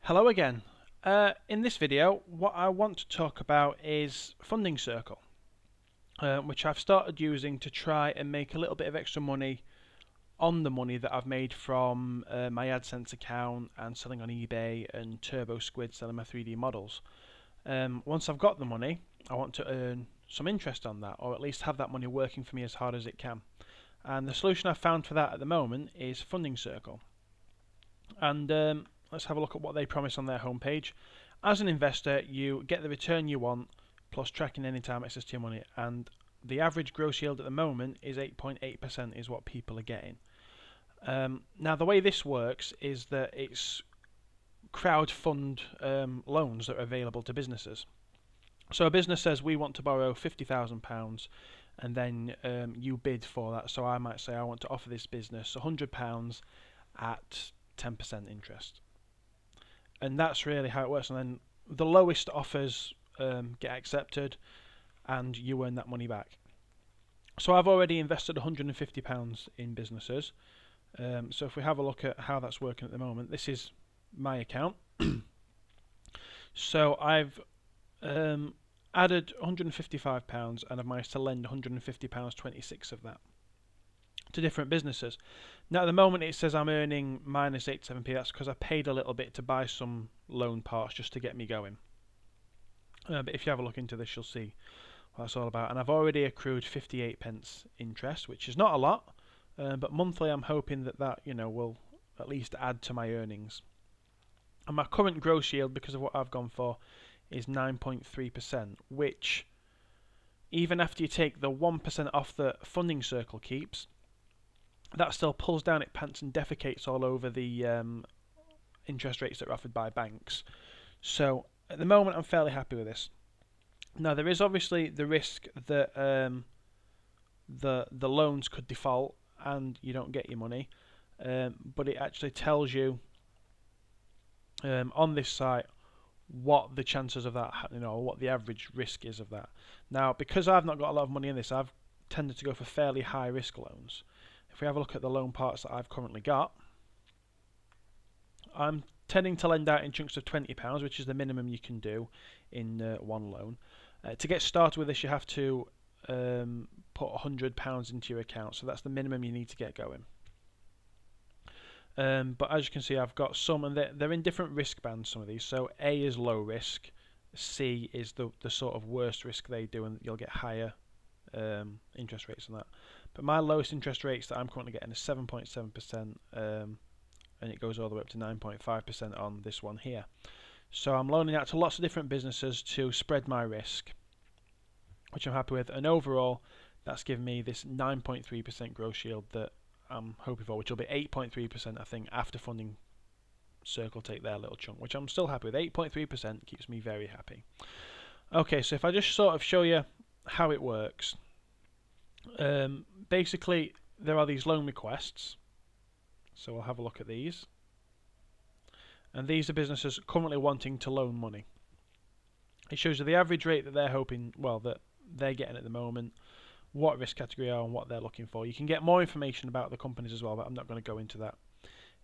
Hello again. In this video, what I want to talk about is Funding Circle, which I've started using to try and make a little bit of extra money on the money that I've made from my AdSense account and selling on eBay and Turbo Squid selling my 3D models. Once I've got the money, I want to earn some interest on that, or at least have that money working for me as hard as it can. And the solution I've found for that at the moment is Funding Circle. And let's have a look at what they promise on their homepage. As an investor, you get the return you want, plus tracking anytime access to your money, and the average gross yield at the moment is 8.8% is what people are getting. Now the way this works is that it's crowdfund loans that are available to businesses. So a business says we want to borrow £50,000 and then you bid for that. So I might say I want to offer this business £100 at 10% interest. And that's really how it works. And then the lowest offers get accepted and you earn that money back. So I've already invested £150 in businesses. So if we have a look at how that's working at the moment, this is my account. So I've added £155 and I've managed to lend £150, 26 of that, to different businesses. Now at the moment it says I'm earning minus 87p. That's because I paid a little bit to buy some loan parts just to get me going. But if you have a look into this, you'll see what that's all about. And I've already accrued 58p interest, which is not a lot, but monthly I'm hoping that will at least add to my earnings. And my current gross yield, because of what I've gone for, is 9.3%, which even after you take the 1% off the Funding Circle keeps, that still pulls down, it pants and defecates all over the interest rates that are offered by banks. So at the moment I'm fairly happy with this. Now there is obviously the risk that the loans could default and you don't get your money, but it actually tells you on this site what the chances of that happening, or what the average risk is of that. Now because I've not got a lot of money in this, I've tended to go for fairly high risk loans. If we have a look at the loan parts that I've currently got, I'm tending to lend out in chunks of £20, which is the minimum you can do in one loan. To get started with this, you have to put £100 into your account, so that's the minimum you need to get going. But as you can see, I've got some, and they're in different risk bands, some of these. So A is low risk, C is the sort of worst risk they do, and you'll get higher interest rates on that. But my lowest interest rates that I'm currently getting is 7.7%, and it goes all the way up to 9.5% on this one here. So I'm loaning out to lots of different businesses to spread my risk, which I'm happy with, and overall that's given me this 9.3% gross yield that I'm hoping for, which will be 8.3% I think after Funding Circle take their little chunk, which I'm still happy with. 8.3% keeps me very happy. Okay, so if I just sort of show you how it works, basically there are these loan requests, so we'll have a look at these, and these are businesses currently wanting to loan money. It shows you the average rate that they're hoping, well, that they're getting at the moment, what risk category are and what they're looking for. You can get more information about the companies as well, but I'm not going to go into that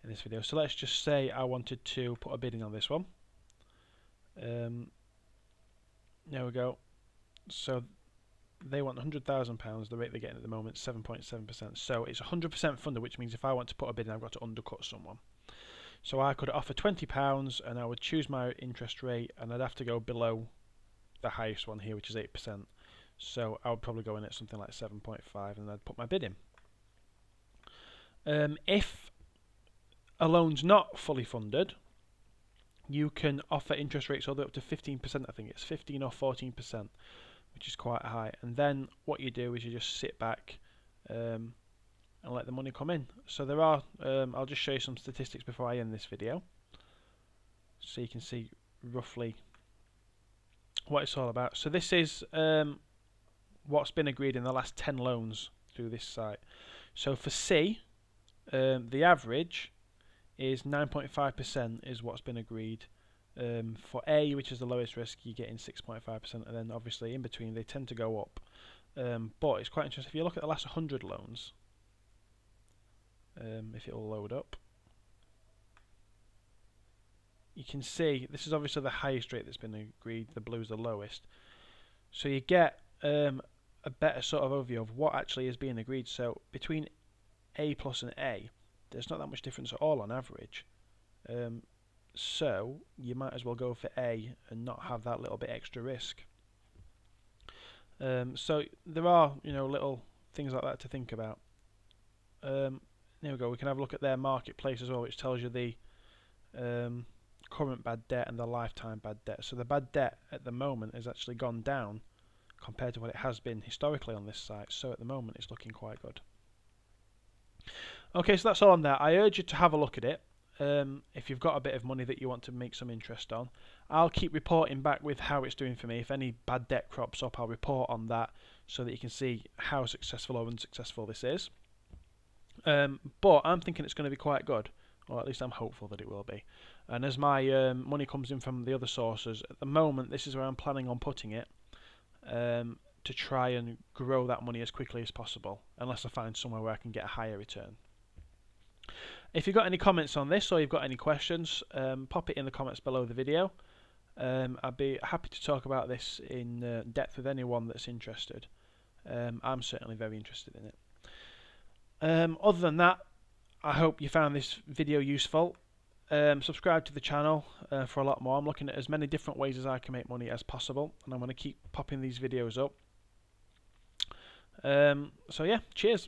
in this video. So let's just say I wanted to put a bid in on this one. There we go. So they want £100,000. The rate they're getting at the moment is 7.7%. So it's 100% funded, which means if I want to put a bid in, I've got to undercut someone. So I could offer £20 and I would choose my interest rate, and I'd have to go below the highest one here, which is 8%. So I would probably go in at something like 7.5 and I'd put my bid in. If a loan's not fully funded, you can offer interest rates all the way up to 15%. I think it's 15 or 14%, which is quite high. And then what you do is you just sit back and let the money come in. So there are, I'll just show you some statistics before I end this video, so you can see roughly what it's all about. So this is what's been agreed in the last 10 loans through this site. So for C, the average is 9.5% is what's been agreed. For A, which is the lowest risk, you're getting 6.5%, and then obviously in between they tend to go up. But it's quite interesting. If you look at the last 100 loans, if it will load up, you can see this is obviously the highest rate that's been agreed, the blue is the lowest. So you get a better sort of overview of what actually is being agreed. So between A plus and A, there's not that much difference at all on average. So you might as well go for A and not have that little bit extra risk. So there are, little things like that to think about. There we go. We can have a look at their marketplace as well, which tells you the current bad debt and the lifetime bad debt. So the bad debt at the moment has actually gone down compared to what it has been historically on this site. So at the moment it's looking quite good. Okay, so that's all on there. I urge you to have a look at it. If you've got a bit of money that you want to make some interest on, I'll keep reporting back with how it's doing for me. If any bad debt crops up, I'll report on that so that you can see how successful or unsuccessful this is. But I'm thinking it's going to be quite good, or at least I'm hopeful that it will be. And as my money comes in from the other sources, at the moment this is where I'm planning on putting it, to try and grow that money as quickly as possible, unless I find somewhere where I can get a higher return. If you've got any comments on this or you've got any questions, pop it in the comments below the video. I'd be happy to talk about this in depth with anyone that's interested. I'm certainly very interested in it. Other than that, I hope you found this video useful. Subscribe to the channel for a lot more. I'm looking at as many different ways as I can make money as possible, and I'm going to keep popping these videos up. So yeah, cheers.